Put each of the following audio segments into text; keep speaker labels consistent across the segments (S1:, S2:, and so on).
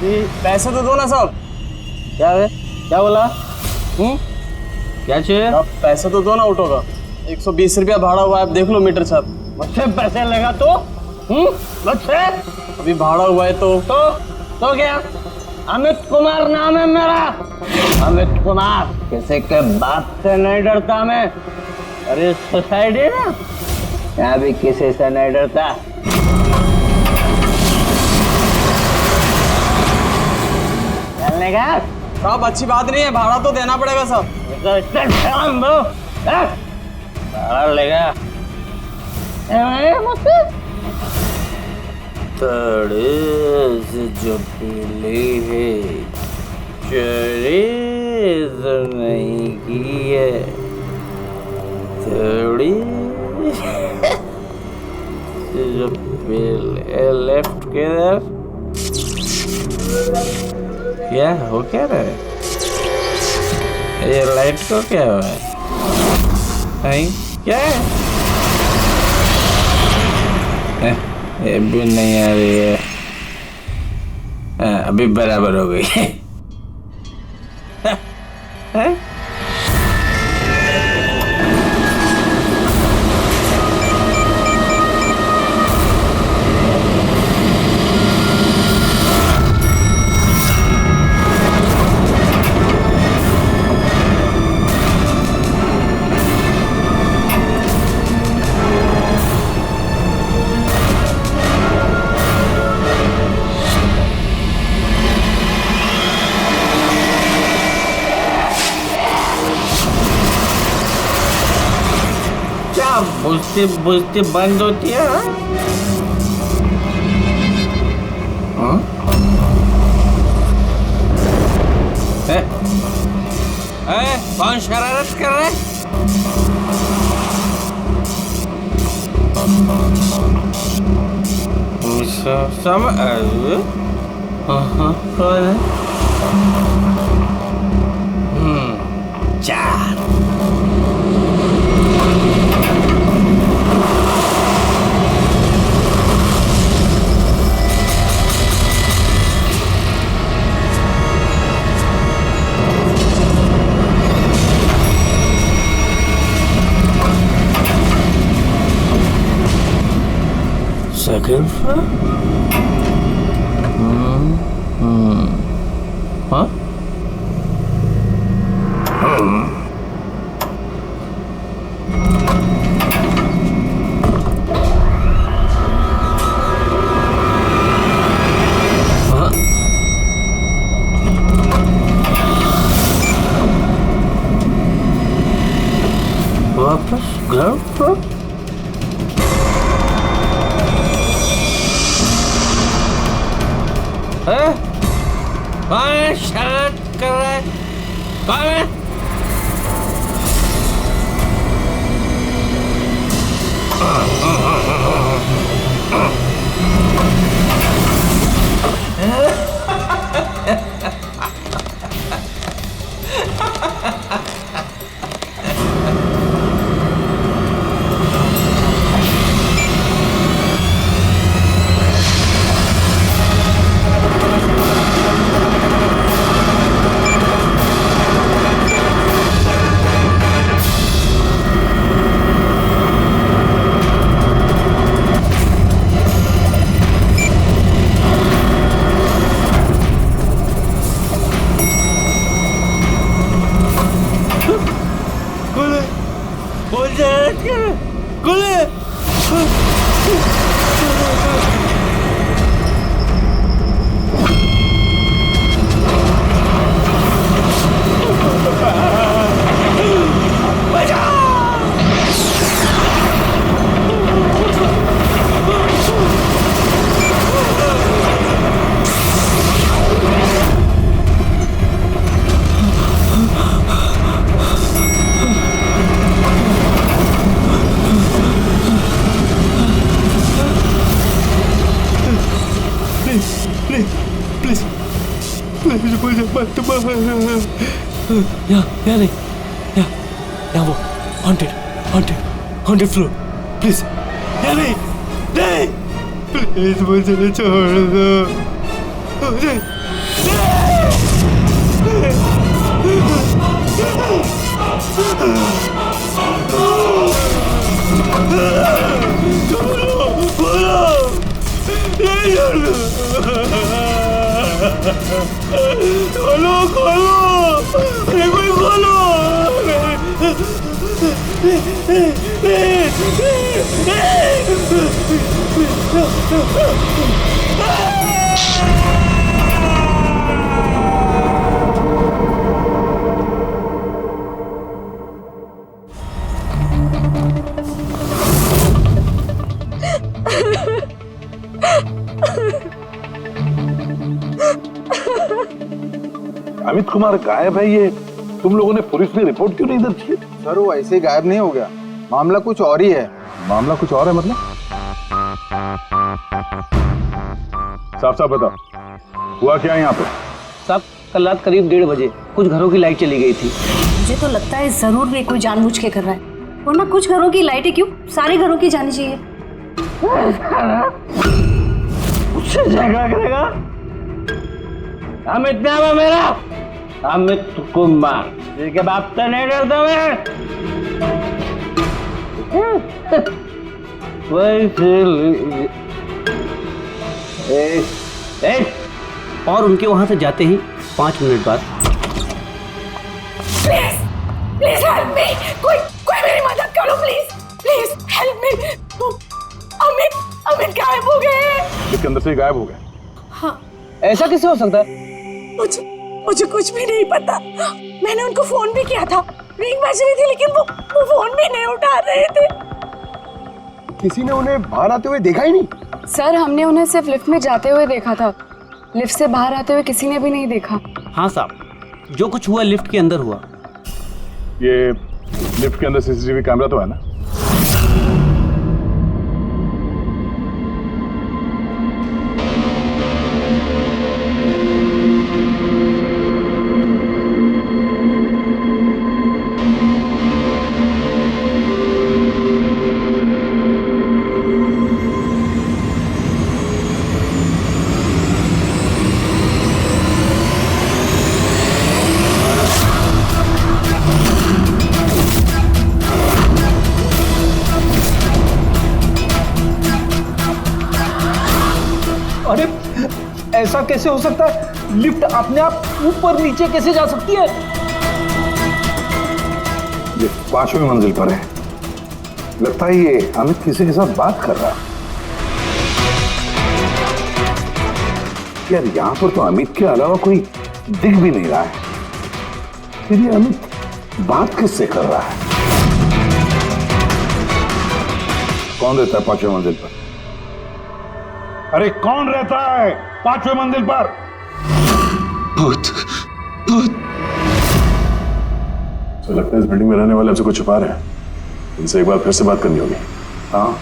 S1: अभी पैसे तो दो ना साहब।
S2: क्या है? क्या बोला? क्या चाहिए?
S1: आप पैसे तो दो ना ऑटो का। 120 रुपया भाड़ा हुआ है, आप देख लो मीटर साहब।
S2: मुझसे पैसे लेगा तो? मुझसे?
S1: अभी भाड़ा हुआ है
S2: तो क्या? अमित कुमार नाम है मेरा। अमित कुमार। किसी के बाप से नहीं डरता मैं। अरे सोसाइटी ना, यहाँ भी किसी से नहीं डरता। चलने का?
S1: साहब अच्छी बात नहीं है, भाड़ा तो देना पड़ेगा साहब।
S2: भाड़ा लेगा मुझसे? जो पीली है चोरी तो नहीं की है, थोड़ी जो पीले लेफ्ट किधर? क्या हो क्या रहा है? ये लाइट को क्या हुआ है? क्या है? ये भी नहीं आ रही है। अभी बराबर हो गई है। बुझती बुझती बंद होती है। कौन शरारत कर रहा है? कौन है? चार। Second floor? Huh? वापस ग्राउंड फ्लोर? कौन है शरारत कर रहा है? कौन है?
S3: यहाँ नहीं, यहाँ वो हॉन्टेड फ्लोर, प्लीज यहाँ नहीं, प्लीज मुझे छोड़ दो, खोलो खोलो, अरे कोई खोलो।
S4: अमित कुमार गायब है, ये तुम लोगों ने पुलिस में रिपोर्ट क्यों नहीं दर्ज की?
S5: सर वो ऐसे ही गायब नहीं हो गया, मामला कुछ और ही है।
S4: मामला कुछ और है मतलब? साफ साफ बताओ, हुआ क्या यहाँ पे?
S2: साहब कल रात करीब 1:30 बजे कुछ घरों की लाइट चली गई थी।
S6: मुझे तो लगता है जरूर भी कोई जानबूझ के कर रहा है, वरना कुछ घरों की लाइटें क्यों, सारे घरों की जानी चाहिए।
S2: उससे झगड़ा करेगा? अमित नाम है मेरा, अमित कुमार, जिसके बाप से नहीं डरता मैं। और उनके वहां से जाते ही 5 मिनट बाद
S7: प्लीज हेल्प मी, कोई मेरी मदद करो please, please help me. Amit गायब हो गए।
S4: इसके अंदर से ही गायब हो गए?
S7: हाँ।
S2: ऐसा कैसे हो सकता है?
S7: मुझे कुछ भी नहीं पता। मैंने उनको फोन भी किया था, रिंग बज रही थी, लेकिन वो फोन भी नहीं उठा रहे थे।
S5: किसी ने उन्हें बाहर आते हुए देखा ही नहीं?
S8: सर हमने उन्हें सिर्फ लिफ्ट में जाते हुए देखा था, लिफ्ट से बाहर आते हुए किसी ने भी नहीं देखा।
S2: हाँ साहब, जो कुछ हुआ लिफ्ट के अंदर हुआ।
S4: ये लिफ्ट के अंदर सीसीटीवी कैमरा तो है ना?
S3: अरे ऐसा कैसे हो सकता है? लिफ्ट अपने आप ऊपर नीचे कैसे जा सकती है?
S4: ये 5वीं मंजिल पर है, लगता है ये अमित किसी के साथ बात कर रहा है। यार यहाँ पर तो अमित के अलावा कोई दिख भी नहीं रहा है, फिर ये अमित बात किससे कर रहा है? कौन रहता है 5वीं मंजिल पर? अरे कौन रहता है 5वीं मंजिल पर?
S3: भूत, भूत।
S4: तो लगता है इस बिल्डिंग में रहने वाले हमसे कुछ छुपा रहे हैं, इनसे एक बार फिर से बात करनी होगी। हाँ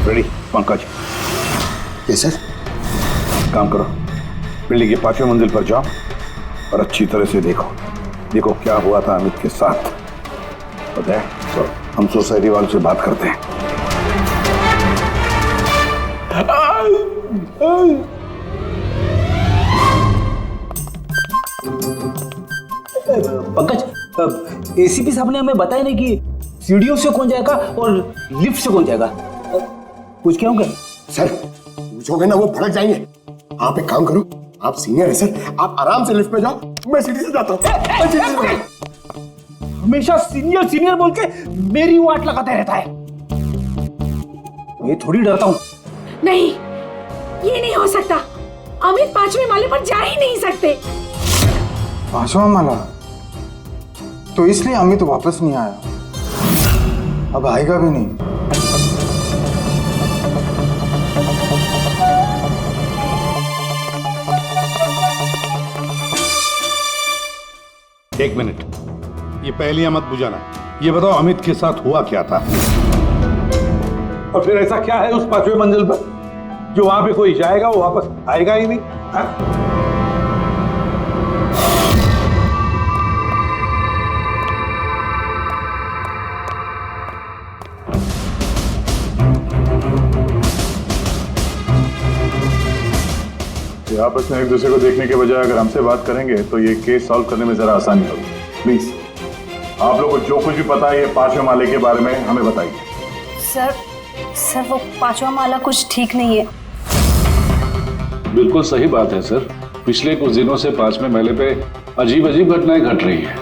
S4: रेडी पंकज?
S5: Yes sir.
S4: काम करो, बिल्डिंग की 5वीं मंजिल पर जाओ और अच्छी तरह से देखो क्या हुआ था अमित के साथ। पता है तो हम सोसाइटी वालों से बात करते हैं।
S3: पंकज, एसीपी साहब ने हमें बताया नहीं कि सीढ़ियों से कौन जाएगा और लिफ्ट से कौन जाएगा। कुछ क्या होगा?
S5: सर पूछोगे ना वो भड़क जाएंगे। आप एक काम करो, आप सीनियर है सर, आप आराम से लिफ्ट में जाओ, मैं सीढ़ी से जाता हूँ।
S3: हमेशा सीनियर सीनियर बोल के मेरी वाट लगाता रहता है, मैं थोड़ी डरता हूँ।
S7: नहीं, ये नहीं हो सकता। अमित 5वें माले पर जा ही नहीं सकते।
S5: 5वां माला? तो इसलिए अमित वापस नहीं आया, अब आएगा भी नहीं।
S4: एक मिनट, ये पहलियां मत बुझाना, ये बताओ अमित के साथ हुआ क्या था? और फिर ऐसा क्या है उस 5वीं मंजिल पर जो वहां पे कोई जाएगा वो वापस आएगा ही नहीं? हाँ? आप
S9: आपस में एक दूसरे को देखने के बजाय अगर हमसे बात करेंगे तो ये केस सॉल्व करने में जरा आसानी होगी। प्लीज आप लोगों को जो कुछ भी पता है ये 5वें माले के बारे में हमें बताइए।
S6: सर वो 5वां माला कुछ ठीक नहीं है।
S10: बिल्कुल सही बात है सर। पिछले कुछ दिनों से 5वें माले पे अजीब अजीब घटनाएं घट रही हैं।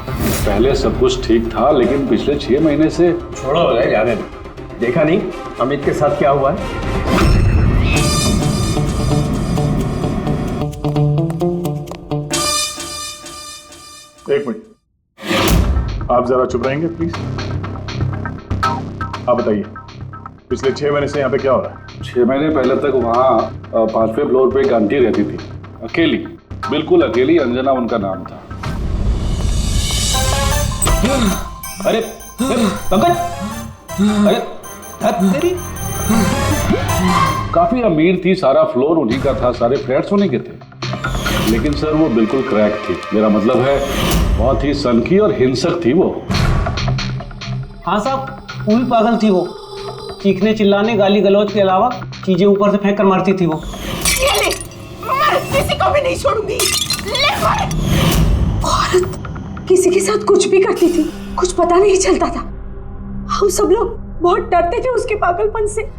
S10: पहले सब कुछ ठीक था, लेकिन पिछले 6 महीने से
S1: छोड़ो जाने दो। देखा नहीं अमित के साथ क्या हुआ है?
S9: एक मिनट, आप जरा चुप रहेंगे प्लीज। आप बताइए पिछले 6 महीने से यहाँ पे क्या हो रहा है?
S10: 6 महीने पहले तक वहाँ 5वें फ्लोर पे एक आंटी रहती थी, अकेली, बिल्कुल अकेली। अंजना उनका नाम था।
S3: अरे पंकज, अरे तेरी
S10: काफी अमीर थी, सारा फ्लोर उन्हीं का था, सारे फ्लैट्स उन्हीं के थे। लेकिन सर वो बिल्कुल क्रैक थी। मेरा मतलब है बहुत ही सनकी और हिंसक थी वो।
S1: हाँ साहब, पूरी पागल थी वो। चीखने चिल्लाने गाली गलौज के अलावा चीजें ऊपर से फेंक कर मारती थी वो।
S7: ये ले, मैं किसी को भी नहीं छोड़ूंगी। ले मार। औरत किसी के साथ कुछ भी करती थी, कुछ पता नहीं चलता था। हम सब लोग बहुत डरते थे उसके पागलपन से।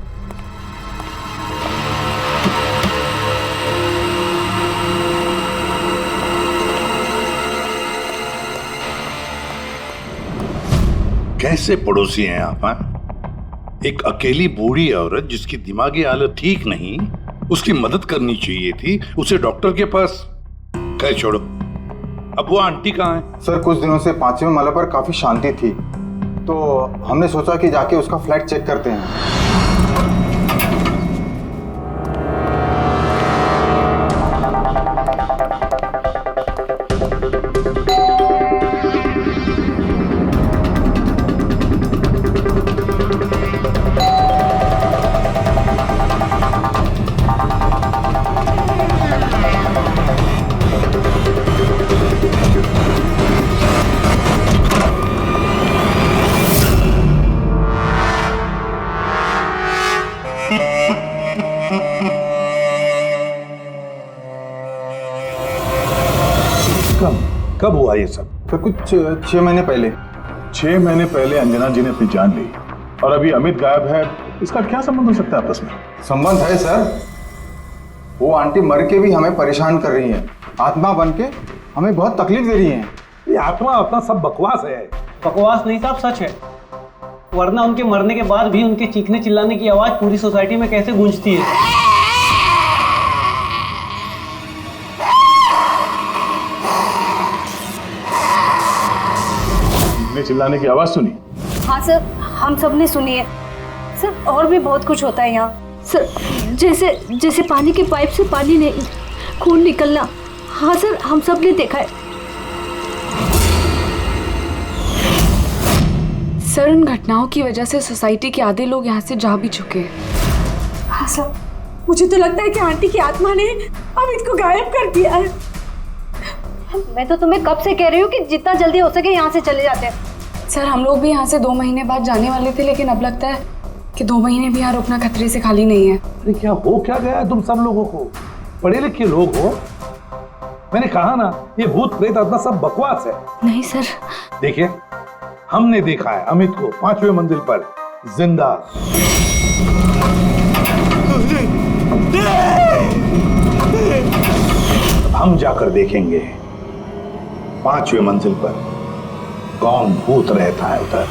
S4: कैसे पड़ोसी हैं आप? हाँ? एक अकेली बूढ़ी औरत जिसकी दिमागी हालत ठीक नहीं, उसकी मदद करनी चाहिए थी, उसे डॉक्टर के पास। खैर छोड़ो, अब वो आंटी कहाँ है?
S11: सर कुछ दिनों से 5वें माला पर काफी शांति थी, तो हमने सोचा कि जाके उसका फ्लैट चेक करते हैं।
S4: कब हुआ ये सब?
S11: फिर कुछ 6 महीने पहले।
S9: 6 महीने पहले अंजना जी ने अपनी जान ली और अभी अमित गायब है। इसका क्या संबंध हो सकता है आपस में?
S11: संबंध है सर। वो आंटी मर के भी हमें परेशान कर रही हैं, आत्मा बन के हमें बहुत तकलीफ दे रही हैं।
S4: ये आत्मा अपना सब बकवास है।
S1: बकवास नहीं साहब, सच है। वरना उनके मरने के बाद भी उनके चीखने चिल्लाने की आवाज पूरी सोसाइटी में कैसे गूंजती है?
S9: चिल्लाने की आवाज सुनी?
S6: हाँ सर, हम सब ने सुनी है सर। और भी बहुत कुछ होता है यहाँ सर, जैसे पानी के पाइप से पानी नहीं, खून निकलना। हाँ सर, हम सब ने देखा है।
S8: सर उन घटनाओं की वजह से सोसाइटी के आधे लोग यहाँ से जा भी चुके हैं।
S7: हाँ सर, मुझे तो लगता है कि आंटी की आत्मा ने अमित को गायब कर दिया है।
S6: मैं तो तुम्हें कब से कह रही हूँ कि जितना जल्दी हो सके यहाँ से चले जाते हैं।
S8: सर हम लोग भी यहाँ से 2 महीने बाद जाने वाले थे, लेकिन अब लगता है कि 2 महीने भी यहाँ रुकना खतरे से खाली नहीं है।
S4: अरे क्या हो क्या गया है तुम सब लोगों को? पढ़े लिखे लोग हो। मैंने कहा ना, ये भूत प्रेत आत्मा सब बकवास है।
S6: नहीं सर।
S4: देखिए, हमने देखा है अमित को 5वें मंजिल पर जिंदा। हम जाकर देखेंगे 5वें मंजिल पर कौन भूत रहता है उधर।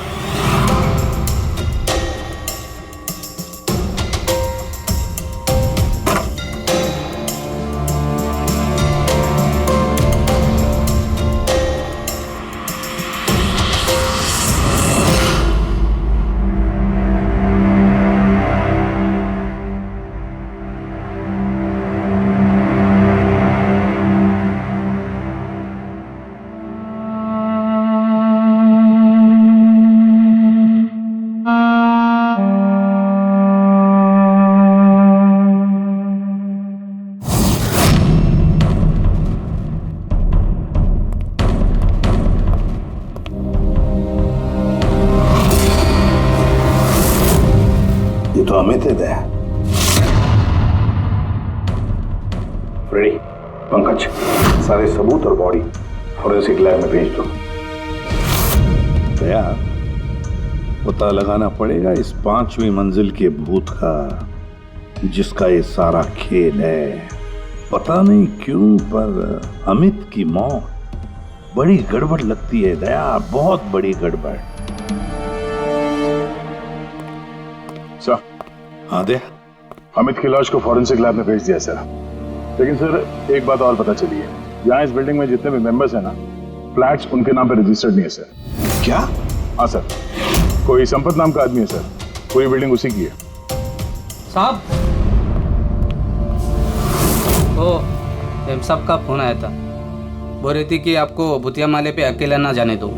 S4: तो अमित है। फ्रेडी, पंकज, सारे सबूत और बॉडी फॉरेंसिक लैब में भेज दो। दया, पता लगाना पड़ेगा इस 5वीं मंजिल के भूत का, जिसका ये सारा खेल है। पता नहीं क्यों पर अमित की मौत बड़ी गड़बड़ लगती है दया, बहुत बड़ी गड़बड़।
S9: सर।
S4: हाँ दया।
S9: अमित की लाश को फॉरेंसिक लैब में भेज दिया सर। लेकिन सर एक बात और पता चली है, यहाँ इस बिल्डिंग में जितने भी मेंबर्स हैं ना, फ्लैट्स उनके नाम पे रजिस्टर्ड नहीं है सर।
S4: क्या?
S9: हाँ सर, कोई संपत नाम का आदमी है सर, पूरी बिल्डिंग उसी की है।
S12: साहब, तो एम साहब का फोन आया था, बोल रही थी कि आपको भूतिया माले पे अकेला ना जाने दो।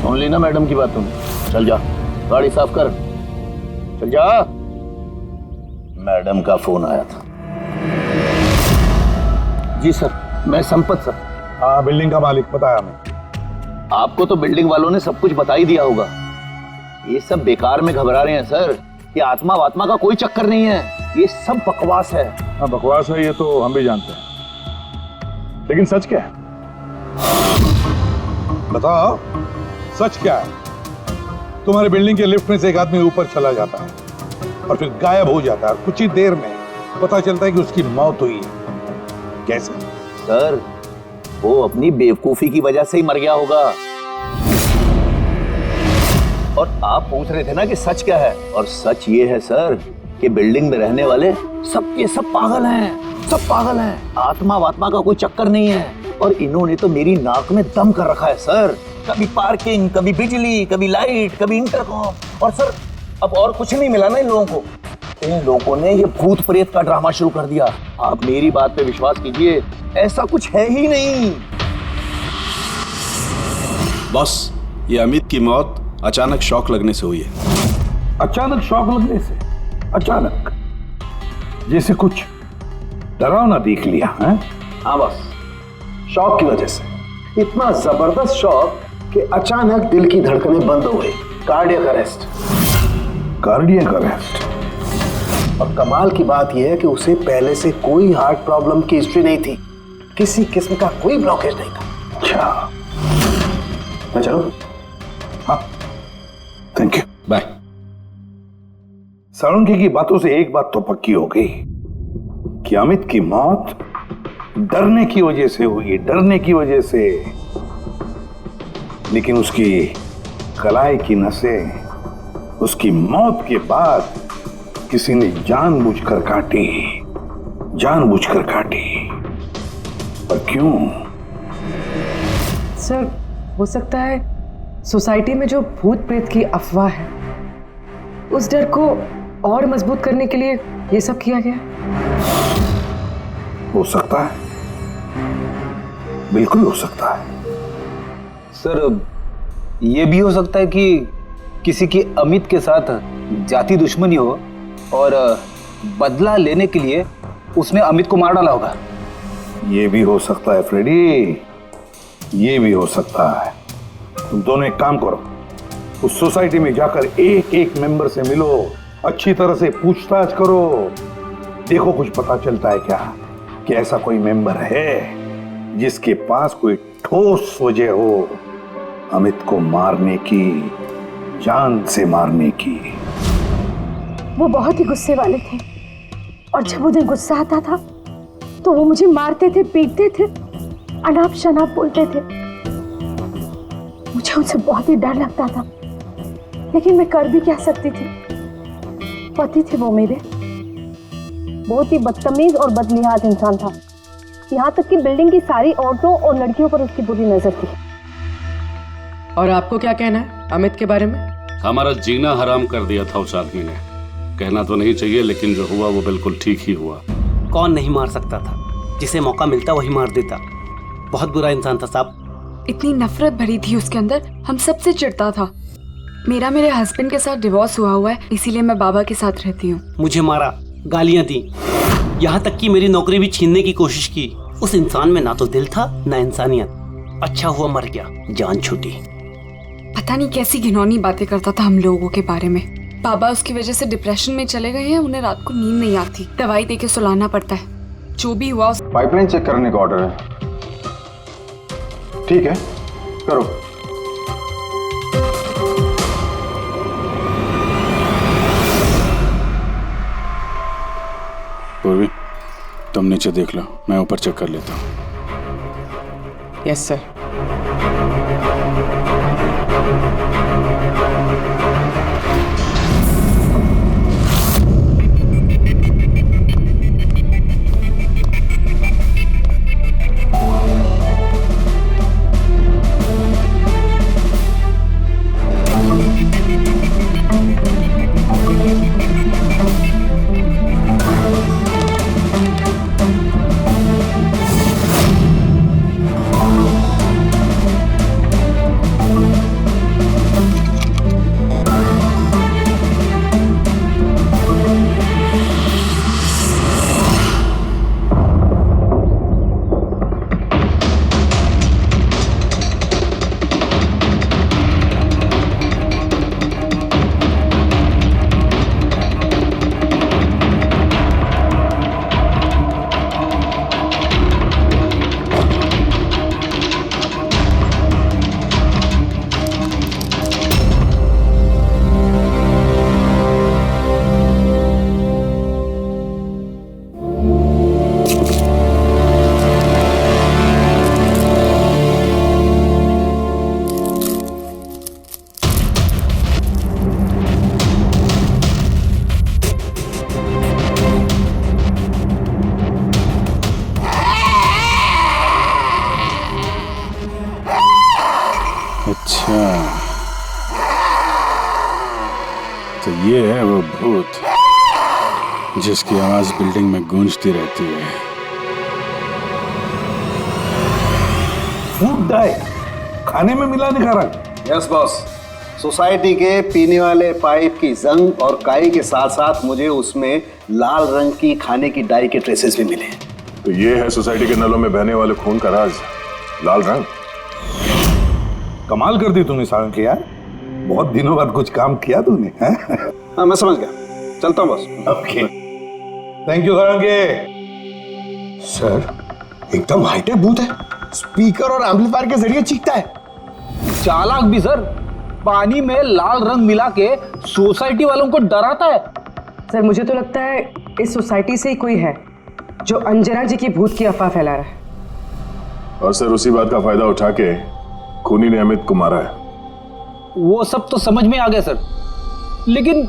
S2: सुन ली ना मैडम की बात तुम? चल जा, गाड़ी साफ कर, चल जा। मैडम का फोन आया था। जी सर, मैं संपत सर।
S4: हाँ, बिल्डिंग का मालिक, पता है हमें।
S2: आपको तो बिल्डिंग वालों ने सब कुछ बता ही दिया होगा। ये सब बेकार में घबरा रहे हैं सर। ये आत्मा वात्मा का कोई चक्कर नहीं है, ये सब बकवास है।
S9: हाँ बकवास है, ये तो हम भी जानते हैं, लेकिन सच क्या है?
S4: बताओ सच क्या है? तुम्हारे बिल्डिंग के लिफ्ट में से एक आदमी ऊपर चला जाता है और फिर गायब हो जाता है, और कुछ ही देर में पता चलता है कि उसकी मौत हुई है। कैसे?
S2: सर, वो अपनी बेवकूफी की वजह से ही मर गया होगा। और आप पूछ रहे थे ना कि सच क्या है, और सच ये है सर कि बिल्डिंग में रहने वाले सबके सब पागल हैं, सब पागल हैं। आत्मा वात्मा का कोई चक्कर नहीं है। और इन्होंने तो मेरी नाक में दम कर रखा है सर। कभी पार्किंग, कभी बिजली, कभी लाइट, कभी इंटरकॉम। और सर अब और कुछ नहीं मिला ना इन लोगों को। इन लोगों ने ये भूत प्रेत का ड्रामा शुरू कर दिया। आप मेरी बात पे विश्वास कीजिए, ऐसा कुछ है ही नहीं।
S13: बॉस, ये अमित की मौत अचानक शॉक लगने से हुई है।
S4: अचानक शॉक लगने से? अचानक? जैसे कुछ डरावना देख लिया है?
S5: हाँ बस, शॉक की वजह से। इतना जबरदस्त शॉक कि अचानक दिल की धड़कनें बंद हो गई। Cardiac arrest.
S4: Cardiac arrest?
S5: और कमाल की बात यह है कि उसे पहले से कोई हार्ट प्रॉब्लम की हिस्ट्री नहीं थी, किसी किस्म का कोई ब्लॉकेज नहीं था।
S4: अच्छा,
S5: मैं चलूं?
S4: हाँ, थैंक यू,
S13: बाय।
S4: साळुंखे की बातों से एक बात तो पक्की हो गई कि अमित की मौत डरने की वजह से हुई, डरने की वजह से। लेकिन उसकी कलाई की नसें उसकी मौत के बाद किसी ने जानबूझकर काटी, जानबूझकर काटी। पर क्यों?
S7: सर, हो सकता है सोसाइटी में जो भूत प्रेत की अफवाह है, उस डर को और मजबूत करने के लिए ये सब किया गया।
S4: हो सकता है, बिल्कुल हो सकता है।
S3: सर, ये भी हो सकता है कि किसी की अमित के साथ जाति दुश्मनी हो और बदला लेने के लिए उसने अमित को मार डाला होगा।
S4: ये भी हो सकता है फ्रेडी, ये भी हो सकता है। तुम दोनों एक काम करो, उस सोसाइटी में जाकर एक एक मेंबर से मिलो, अच्छी तरह से पूछताछ करो, देखो कुछ पता चलता है क्या कि ऐसा कोई मेंबर है जिसके पास कोई ठोस वजह हो अमित को मारने की, जान से मारने की।
S6: वो बहुत ही गुस्से वाले थे, और जब उन्हें गुस्सा आता था तो वो मुझे मारते थे, पीटते थे, अनाप शनाप बोलते थे। मुझे उनसे बहुत ही डर लगता था, लेकिन मैं कर भी क्या सकती थी। पति थे वो मेरे, बहुत ही बदतमीज और बदलिहाज इंसान था। यहाँ तक कि बिल्डिंग की सारी औरतों और लड़कियों पर उसकी बुरी नजर थी।
S7: और आपको क्या कहना है अमित के बारे में?
S10: हमारा जीना हराम कर दिया था उस आदमी ने। कहना तो नहीं चाहिए, लेकिन जो हुआ वो बिल्कुल ठीक ही हुआ।
S1: कौन नहीं मार सकता था? जिसे मौका मिलता वही मार देता। बहुत बुरा इंसान था साहब।
S8: इतनी नफरत भरी थी उसके अंदर, हम सबसे चिढ़ता था। मेरे हस्बैंड के साथ डिवोर्स हुआ है, इसीलिए मैं बाबा के साथ रहती हूँ।
S1: मुझे मारा, गालियां दी, यहाँ तक कि मेरी नौकरी भी छीनने की कोशिश की। उस इंसान में ना तो दिल था ना इंसानियत। अच्छा हुआ मर गया, जान छूटी।
S8: पता नहीं कैसी घिनौनी बातें करता था हम लोगों के बारे में। बाबा उसकी वजह से डिप्रेशन में चले गए हैं, उन्हें रात को नींद नहीं आती, दवाई देके सुलाना पड़ता है। जो भी हुआ
S11: पाइपलाइन चेक करने का ऑर्डर है। ठीक है, करो।
S13: पूर्वी, तुम नीचे देख लो, मैं ऊपर चेक कर लेता हूँ।
S12: Yes sir.
S13: अच्छा, तो ये है वो भूत जिसकी आवाज बिल्डिंग में गूंजती रहती है।
S4: फूड डाई खाने में मिलाने का रंग।
S5: यस बॉस, सोसाइटी के पीने वाले पाइप की जंग और काई के साथ साथ मुझे उसमें लाल रंग की खाने की डाई के ट्रेसेस भी मिले।
S9: तो ये है सोसाइटी के नलों में बहने वाले खून का राज, लाल रंग।
S4: कमाल कर दी तूने सारंग यार, बहुत दिनों बाद कुछ काम किया तूने।
S5: हाँ मैं समझ गया, चलता हूँ boss.
S4: Okay, thank you Sarang.
S5: Sir एकदम हाईटेक भूत है, स्पीकर और एम्पलीफायर के जरिए चीखता है।
S3: चालाक भी सर, पानी में लाल रंग मिला के सोसाइटी वालों को डराता है।
S14: सर मुझे तो लगता है इस सोसाइटी से ही कोई है जो अंजना जी की भूत की अफवाह फैला रहा है।
S9: और सर उसी बात का फायदा उठा के खूनी ने अमित को मारा है।
S3: वो सब तो समझ में आ गया सर, लेकिन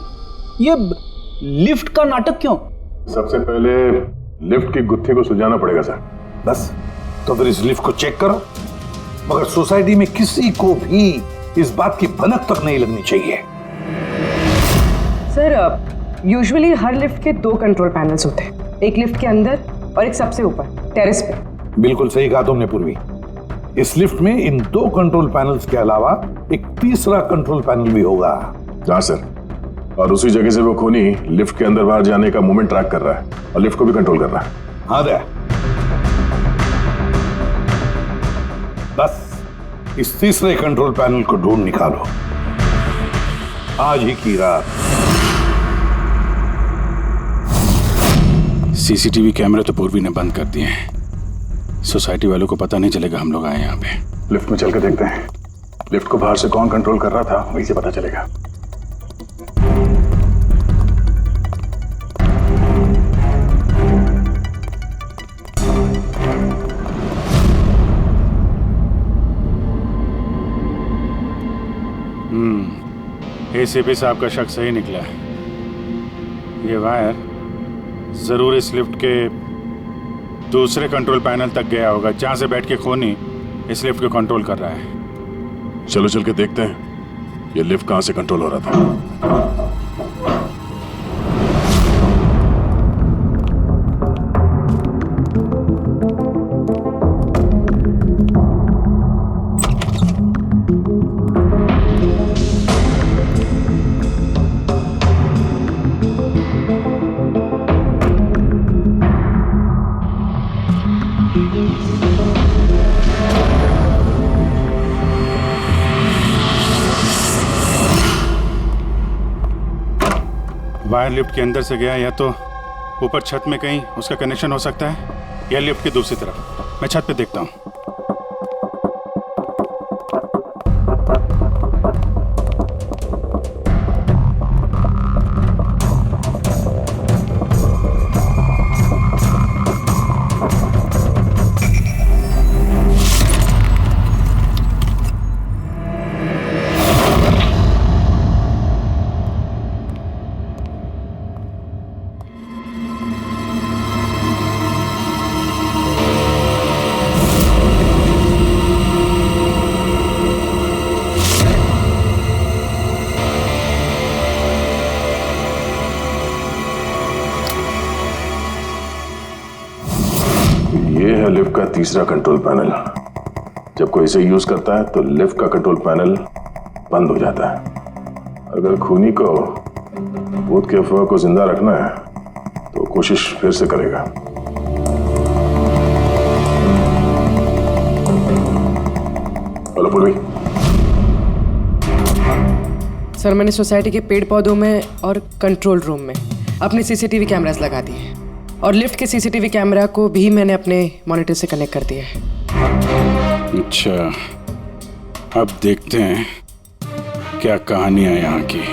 S3: ये लिफ्ट का नाटक क्यों?
S9: सबसे पहले लिफ्ट की गुत्थी को सुलझाना पड़ेगा सर।
S4: बस, तो फिर इस लिफ्ट को चेक करो, मगर सोसाइटी में किसी को भी इस बात की भनक तक नहीं लगनी चाहिए।
S14: सर यूजुअली हर लिफ्ट के 2 कंट्रोल पैनल्स होते हैं, एक लिफ्ट के अंदर और एक सबसे ऊपर टेरेस पे।
S4: बिल्कुल सही कहा तुमने पूर्वी, इस लिफ्ट में इन 2 कंट्रोल पैनल्स के अलावा एक तीसरा कंट्रोल पैनल भी होगा।
S9: हाँ सर, और उसी जगह से वो खूनी लिफ्ट के अंदर बाहर जाने का मूवमेंट ट्रैक कर रहा है और लिफ्ट को भी कंट्रोल कर रहा है।
S4: हाँ दे, बस इस तीसरे कंट्रोल पैनल को ढूंढ निकालो आज ही की रात।
S13: सीसीटीवी कैमरे तो पूर्वी ने बंद कर दिए हैं, सोसाइटी वालों को पता नहीं चलेगा हम लोग आए यहाँ पे।
S9: लिफ्ट में चल के देखते हैं, लिफ्ट को बाहर से कौन कंट्रोल कर रहा था वहीं से पता चलेगा।
S13: एसीपी साहब का शक सही निकला है, ये वायर जरूर इस लिफ्ट के दूसरे कंट्रोल पैनल तक गया होगा, जहां से बैठ के खूनी इस लिफ्ट को कंट्रोल कर रहा है।
S9: चलो चल के देखते हैं ये लिफ्ट कहां से कंट्रोल हो रहा था।
S13: वायर लिफ्ट के अंदर से गया या तो ऊपर छत में कहीं उसका कनेक्शन हो सकता है या लिफ्ट की दूसरी तरफ। मैं छत पे देखता हूँ।
S9: ये है लिफ्ट का तीसरा कंट्रोल पैनल। जब कोई इसे यूज करता है तो लिफ्ट का कंट्रोल पैनल बंद हो जाता है। अगर खूनी को भूत के अफवाह को जिंदा रखना है तो कोशिश फिर से करेगा। हेलो पूर्वी।
S14: सर, मैंने सोसाइटी के पेड़ पौधों में और कंट्रोल रूम में अपने सीसीटीवी कैमरास लगा दिए और लिफ्ट के सीसीटीवी कैमरा को भी मैंने अपने मॉनिटर से कनेक्ट कर दिया है।
S13: अच्छा, अब देखते हैं क्या कहानी है यहाँ की।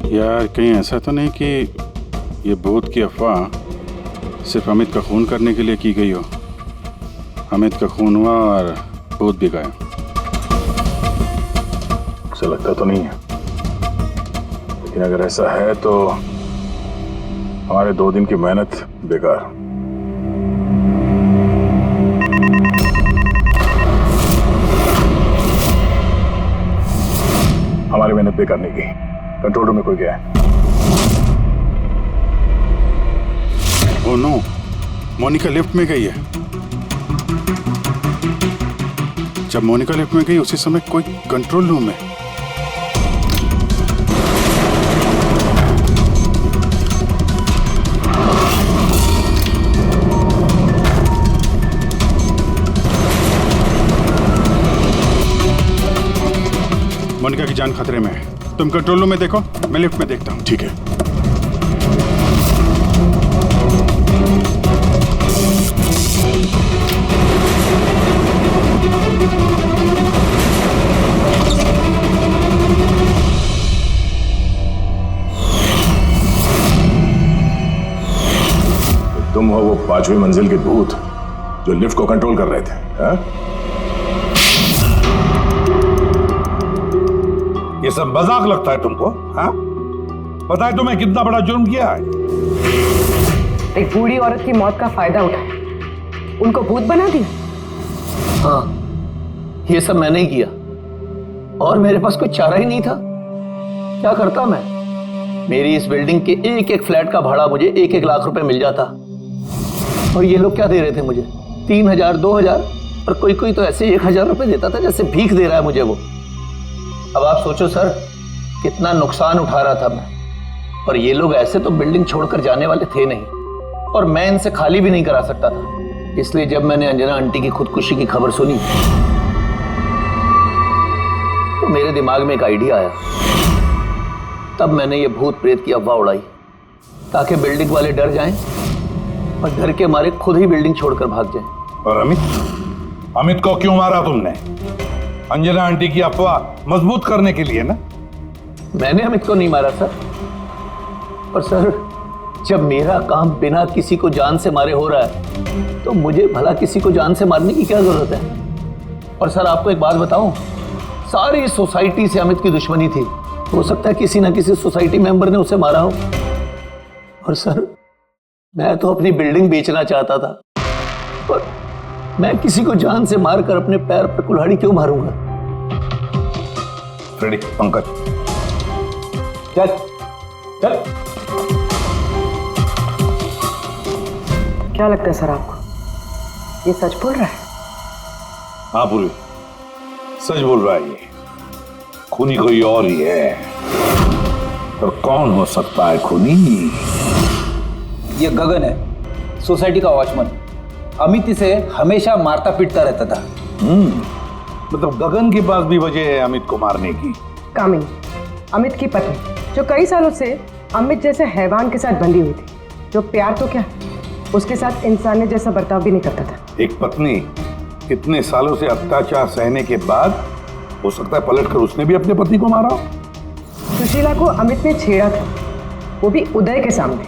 S13: यार, कहीं ऐसा तो नहीं कि ये भूत की अफवाह सिर्फ अमित का खून करने के लिए की गई हो। अमित का खून हुआ और भूत भी गए।
S9: उसे लगता तो नहीं है, लेकिन अगर ऐसा है तो हमारे 2 दिन की मेहनत बेकार। हमारी मेहनत बेकार नहीं गई। कंट्रोल रूम में कोई गया है?
S13: ओह नो, मोनिका लिफ्ट में गई है। जब मोनिका लिफ्ट में गई उसी समय कोई कंट्रोल रूम में। मोनिका की जान खतरे में है। तुम कंट्रोल रूम में देखो, मैं लिफ्ट में देखता हूँ।
S9: ठीक है। तुम हो वो 5वीं मंजिल के भूत जो लिफ्ट को कंट्रोल कर रहे थे, हाँ?
S4: ये सब मजाक लगता है तुमको? हाँ? पता है तुम्हें कितना बड़ा जुर्म किया है?
S14: एक बूढ़ी औरत की मौत का फायदा उठाया, उनको भूत बना दिया।
S2: हाँ, ये सब मैंने ही किया और मेरे पास कोई चारा ही नहीं था। क्या करता मैं? मेरी इस बिल्डिंग के एक एक फ्लैट का भाड़ा मुझे 1-1 लाख रुपए मिल जाता और ये लोग क्या दे रहे थे मुझे? 3,000, 2,000 और कोई कोई तो ऐसे 1,000 रुपए देता था जैसे भीख दे रहा है मुझे वो। अब आप सोचो सर, कितना नुकसान उठा रहा था मैं। और ये लोग ऐसे तो बिल्डिंग छोड़कर जाने वाले थे नहीं और मैं इनसे खाली भी नहीं करा सकता था। इसलिए जब मैंने अंजना आंटी की खुदकुशी की खबर सुनी तो मेरे दिमाग में एक आइडिया आया। तब मैंने ये भूत प्रेत की अफवाह उड़ाई ताकि बिल्डिंग वाले डर जाएं और डर के मारे खुद ही बिल्डिंग छोड़कर भाग जाएं।
S4: और अमित को क्यों मारा तुमने? अंजना आंटी की अफवाह मजबूत करने के लिए ना?
S2: मैंने अमित को नहीं मारा सर। पर सर, जब मेरा काम बिना किसी को जान से मारे हो रहा है
S3: तो मुझे भला किसी को जान से मारने की क्या जरूरत है? और सर आपको एक बात बताऊं, सारी सोसाइटी से अमित की दुश्मनी थी। हो सकता है किसी ना किसी सोसाइटी मेंबर ने उसे मारा हो। और सर मैं तो अपनी बिल्डिंग बेचना चाहता था, पर मैं किसी को जान से मारकर अपने पैर पर कुल्हाड़ी क्यों मारूंगा?
S4: फ्रेडी, पंकज,
S3: चल चल।
S14: क्या लगता है सर आपको, ये सच बोल रहा है?
S4: हाँ पूर्वी, सच बोल रहा है। ये खूनी कोई और ही है। पर कौन हो सकता है खूनी?
S3: ये गगन है, सोसाइटी का वॉचमैन। अमित इसे हमेशा मारता पीटता रहता था।
S4: मतलब गगन के पास भी वजह है अमित को मारने की।
S14: कामिनी, अमित की पत्नी, जो कई सालों से अमित जैसे हैवान के साथ बंधी हुई थी, जो प्यार तो क्या उसके साथ इंसानियत जैसा बर्ताव भी नहीं करता था।
S4: एक पत्नी इतने सालों से अत्याचार सहने के बाद हो सकता है पलटकर उसने भी अपने पति को मारा हो।
S14: सुशीला को अमित ने छेड़ा था, वो भी उदय के सामने।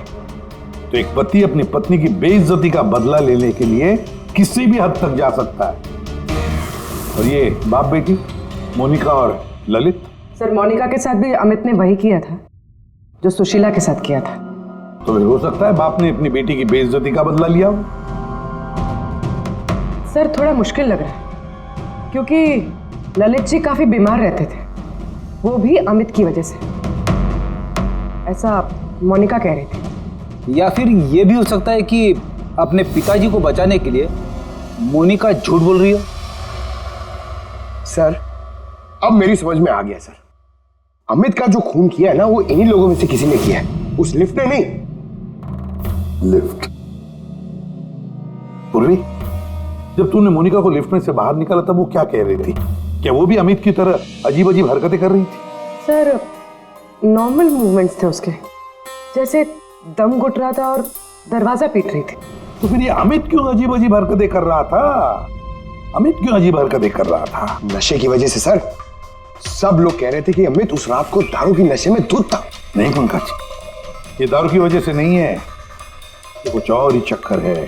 S4: तो एक पति अपनी पत्नी की बेइज्जती का बदला लेने के लिए किसी भी हद तक जा सकता है। और ये बाप बेटी मोनिका और ललित।
S14: सर मोनिका के साथ भी अमित ने वही किया था जो सुशीला के साथ किया था।
S4: तो फिर हो सकता है बाप ने अपनी बेटी की बेइज्जती का बदला लिया हो।
S14: सर थोड़ा मुश्किल लग रहा है, क्योंकि ललित जी काफी बीमार रहते थे, वो भी अमित की वजह से, ऐसा मोनिका कह रही थी।
S3: या फिर ये भी हो सकता है कि अपने पिताजी को बचाने के लिए मोनिका झूठ बोल रही हो।
S5: सर अब मेरी समझ में आ गया सर, अमित का जो खून किया है ना, वो इन्हीं लोगों में से किसी ने किया है, उस लिफ्ट ने नहीं।
S4: लिफ्ट? पूर्वी, जब तूने मोनिका को लिफ्ट में से बाहर निकाला तब वो क्या कह रही थी? क्या वो भी अमित की तरह अजीब अजीब हरकतें कर रही थी?
S14: सर नॉर्मल मूवमेंट्स थे उसके, जैसे दम घुट रहा था और दरवाजा पीट रही थी।
S4: तो फिर ये अमित क्यों अजीब अजीब हरकतें कर रहा था? अमित क्यों अजीब हरकतें कर रहा था?
S5: नशे की वजह से सर। सब लोग कह रहे थे कि अमित उस रात को दारू की नशे में धुत था।
S4: नहीं पंकज, ये दारू की वजह से नहीं है, ये कुछ और ही चक्कर है।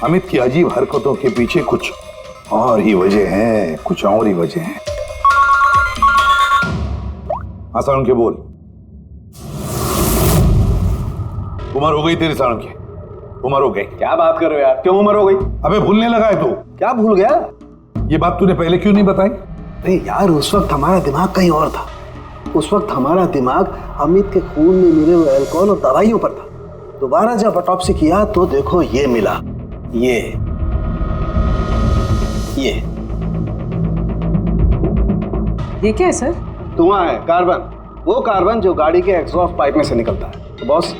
S4: अमित की अजीब हरकतों के पीछे कुछ और ही वजह है, कुछ और ही वजह है। आसान के बोल। उम्र हो गई तेरी सालों की, उम्र हो गई।
S5: क्या बात कर रहे हो यार, क्यों उम्र हो गई?
S4: अबे भूलने लगा है तू?
S5: क्या भूल गया?
S4: ये बात तूने पहले क्यों नहीं बताई?
S5: अरे यार उस वक्त हमारा दिमाग कहीं और था। उस वक्त हमारा दिमाग अमित के खून में मिले हुए अल्कोहल और दवाइयों पर था। दोबारा जब ऑटोप्सी किया तो देखो ये मिला, ये
S14: क्या है सर?
S5: धुआं है, कार्बन। वो कार्बन जो गाड़ी के एग्जॉस्ट पाइप में से निकलता है। तो बॉस,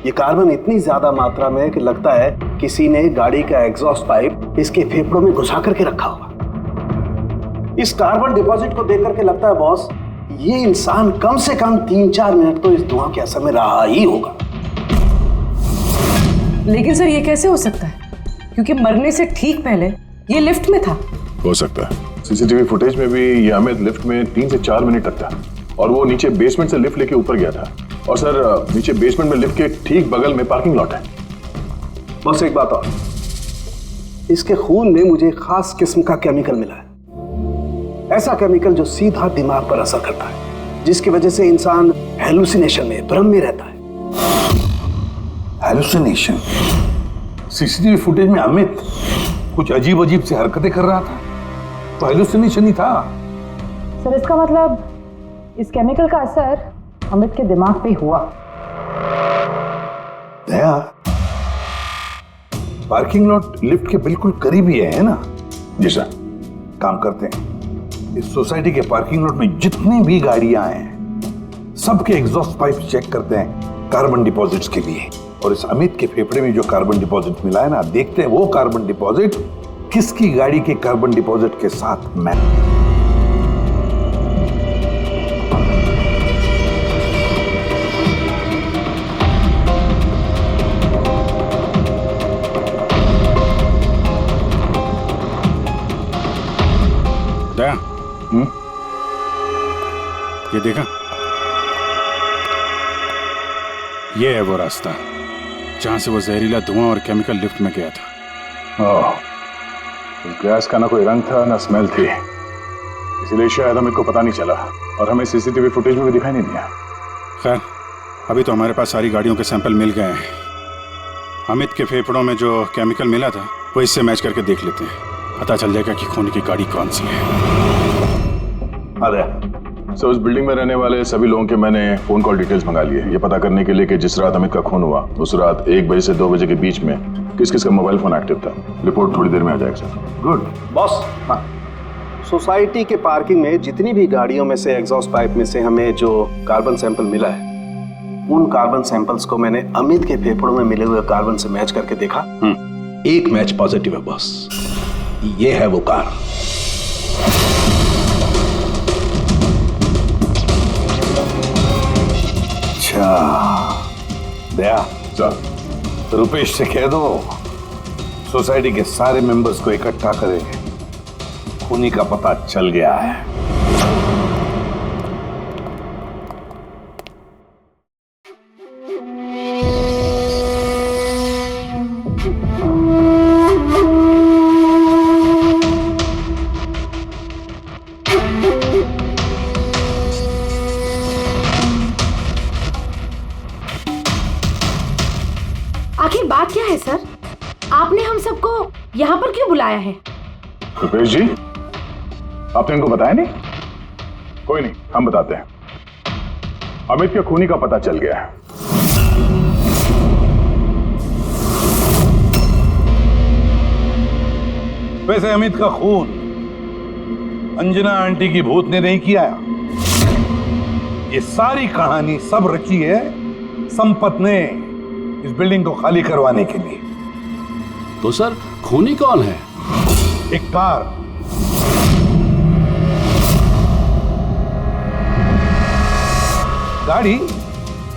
S5: ये कार्बन इतनी ज्यादा मात्रा में कि लगता है किसी ने गाड़ी का एग्जॉस्ट पाइप इसके फेफड़ों में घुसा करके रखा होगा। इस कार्बन डिपॉजिट को देख करके लगता है बॉस, ये इंसान कम से कम 3-4 मिनट तो इस धुआं के असर में रहा ही होगा।
S14: लेकिन सर ये कैसे हो सकता है, क्योंकि मरने से ठीक पहले ये लिफ्ट में था।
S9: हो सकता है। सीसीटीवी फुटेज में भी ये अमित लिफ्ट में 3 से 4 मिनट तक था, और वो नीचे बेसमेंट से लिफ्ट लेके ऊपर गया था। और सर नीचे बेसमेंट में लिफ्ट के ठीक बगल में पार्किंग लॉट है।
S5: बस एक बात और, इसके खून में मुझे एक खास किस्म का केमिकल मिला है। ऐसा केमिकल जो सीधा दिमाग पर असर करता है, जिसकी वजह से इंसान हेलुसिनेशन में, भ्रम में रहता है।
S4: हेलुसिनेशन? सीसीटीवी फुटेज में अमित कुछ अजीब अजीब से हरकतें कर रहा था, तो हेलुसिनेशन ही था।
S6: सर इसका मतलब इस केमिकल का असर अमित के दिमाग पे हुआ।
S4: दया, पार्किंग लॉट लिफ्ट के बिल्कुल करीब ही है ना? जी सर। काम करते हैं, इस सोसाइटी के पार्किंग लॉट में जितनी भी गाड़ियां हैं सबके एग्जॉस्ट पाइप चेक करते हैं कार्बन डिपॉजिट्स के लिए। और इस अमित के फेफड़े में जो कार्बन डिपॉजिट मिला है ना, देखते हैं वो कार्बन डिपॉजिट किसकी गाड़ी के कार्बन डिपॉजिट के साथ मैच।
S13: दया, ये देखा, ये है वो रास्ता जहां से वो जहरीला धुआं और केमिकल लिफ्ट में गया था।
S9: ओह, उस गैस का ना कोई रंग था ना स्मेल थी, इसलिए शायद हमें को पता नहीं चला और हमें सीसीटीवी फुटेज में भी दिखाई नहीं दिया।
S13: खैर, अभी तो हमारे पास सारी गाड़ियों के सैंपल मिल गए हैं। अमित के फेफड़ों में जो केमिकल मिला था वो इससे मैच करके देख लेते हैं, पता चल जाएगा कि खून की गाड़ी कौन सी है।
S9: अरे सो उस बिल्डिंग में रहने वाले सभी लोगों के मैंने फोन कॉल डिटेल्स मंगा लिए, ये पता करने के लिए कि जिस रात अमित का खून हुआ उस रात 1 बजे से 2 बजे के बीच में किस किस का मोबाइल फोन एक्टिव था। रिपोर्ट थोड़ी देर में आ जाएगा सर।
S5: Good boss. हाँ, सोसाइटी के पार्किंग में जितनी भी गाड़ियों में से एग्जॉस्ट पाइप में से हमें जो कार्बन सैंपल मिला है, उन कार्बन सैंपल्स को मैंने अमित के फेफड़ों में मिले हुए कार्बन से मैच करके देखा।
S15: एक मैच पॉजिटिव है बॉस, ये है वो कार।
S4: अच्छा दया
S9: सर,
S4: रुपेश से कह दो सोसाइटी के सारे मेंबर्स को इकट्ठा करें, खूनी का पता चल गया है।
S6: आखिर बात क्या है सर? आपने हम सबको यहाँ पर क्यों बुलाया है?
S9: रुपेश जी, आपने इनको बताया नहीं? कोई नहीं, हम बताते हैं। अमित के खूनी का पता चल गया है।
S4: वैसे अमित का खून अंजना आंटी की भूत ने नहीं किया। ये सारी कहानी सब रची है संपत ने इस बिल्डिंग को खाली करवाने के लिए।
S10: तो सर खूनी कौन है?
S4: एक कार, गाड़ी,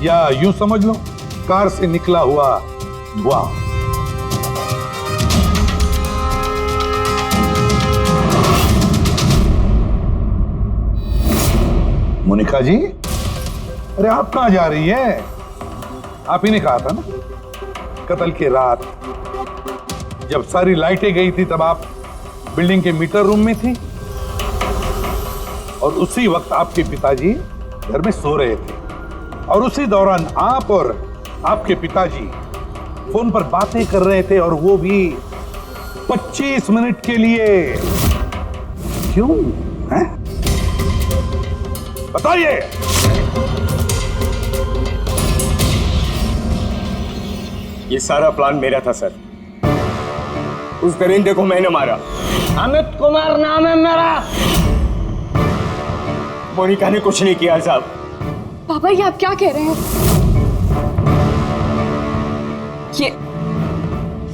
S4: या यूं समझ लो कार से निकला हुआ धुआं। मोनिका जी, अरे आप कहां जा रही है? आप ही ने कहा था ना कत्ल की रात जब सारी लाइटें गई थी तब आप बिल्डिंग के मीटर रूम में थी और उसी वक्त आपके पिताजी घर में सो रहे थे और उसी दौरान आप और आपके पिताजी फोन पर बातें कर रहे थे और वो भी 25 मिनट के लिए। क्यों है? बताइए।
S2: ये सारा प्लान मेरा था सर। उस दरिंदे को मैंने मारा। अमित कुमार नाम है मेरा। मोनिका ने कुछ नहीं किया साहब।
S8: पापा ये आप क्या कह रहे हैं?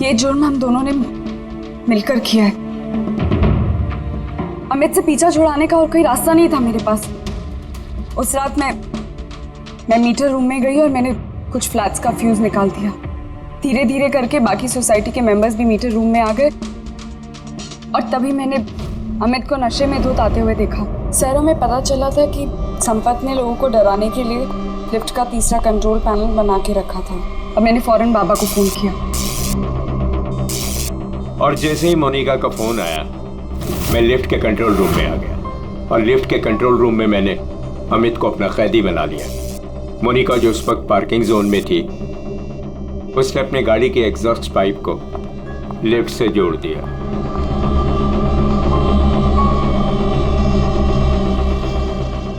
S8: ये जुर्म हम दोनों ने मिलकर किया है। अमित से पीछा छुड़ाने का और कोई रास्ता नहीं था मेरे पास। उस रात मैं मीटर रूम में गई और मैंने कुछ फ्लैट्स का फ्यूज निकाल दिया। धीरे धीरे करके बाकी सोसाइटी के मेंबर्स भी मीटर रूम में आ गए और तभी मैंने अमित को नशे में धुत आते हुए देखा। शहरों में पता चला था कि संपत ने लोगों को डराने के लिए लिफ्ट का तीसरा कंट्रोल पैनल बना के रखा था और मैंने फौरन बाबा को फोन किया।
S2: और जैसे ही मोनिका का फोन आया मैं लिफ्ट के कंट्रोल रूम में आ गया और लिफ्ट के कंट्रोल रूम में मैंने अमित को अपना कैदी बना लिया। मोनिका जो उस वक्त पार्किंग जोन में थी उसने अपने गाड़ी के एग्जॉस्ट पाइप को लिफ्ट से जोड़ दिया।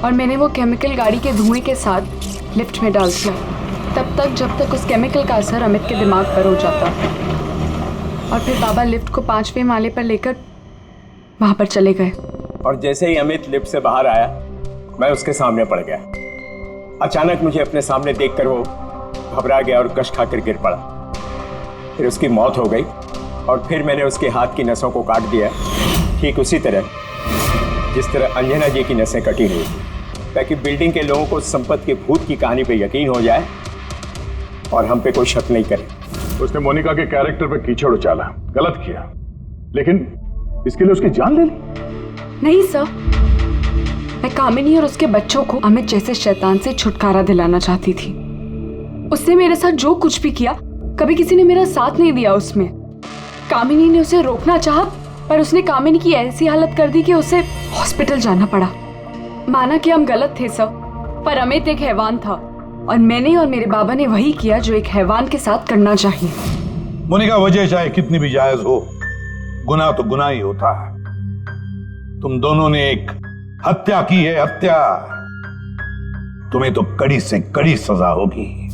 S8: और मैंने वो केमिकल गाड़ी के धुएं के साथ लिफ्ट में डाल दिया तब तक जब तक उस केमिकल का असर अमित के दिमाग पर हो जाता। और फिर बाबा लिफ्ट को 5वें माले पर लेकर वहां पर चले गए।
S2: और जैसे ही अमित लिफ्ट से बाहर आया मैं उसके सामने पड़ गया। अचानक मुझे अपने सामने देखकर वो घबरा गया और कश खाकर गिर पड़ा। फिर उसकी मौत हो गई और फिर मैंने उसके हाथ की नसों को काट दिया, ठीक उसी तरह जिस तरह अंजना जी की नसें कटी हुई थी, ताकि बिल्डिंग के लोगों को संपत के भूत की कहानी पे यकीन हो जाए और हम पे कोई शक नहीं करे।
S9: उसने मोनिका के कैरेक्टर पे कीचड़ उछाला, गलत किया, लेकिन इसके लिए उसकी जान ले ली?
S8: नहीं सर, मैं कामिनी और उसके बच्चों को अमित जैसे शैतान से छुटकारा दिलाना चाहती थी। उसने मेरे साथ जो कुछ भी किया कभी किसी ने मेरा साथ नहीं दिया उसमें। कामिनी ने उसे रोकना चाहा, पर उसने कामिनी की ऐसी हालत कर दी कि उसे हॉस्पिटल जाना पड़ा। माना कि हम गलत थे सर, पर अमित एक हैवान था और मैंने और मेरे बाबा ने वही किया जो एक हैवान के साथ करना चाहिए।
S4: मोनिका, वजह चाहे कितनी भी जायज हो, गुनाह तो गुनाह ही होता है। तुम दोनों ने एक हत्या की है, हत्या। तुम्हें तो कड़ी से कड़ी सजा होगी।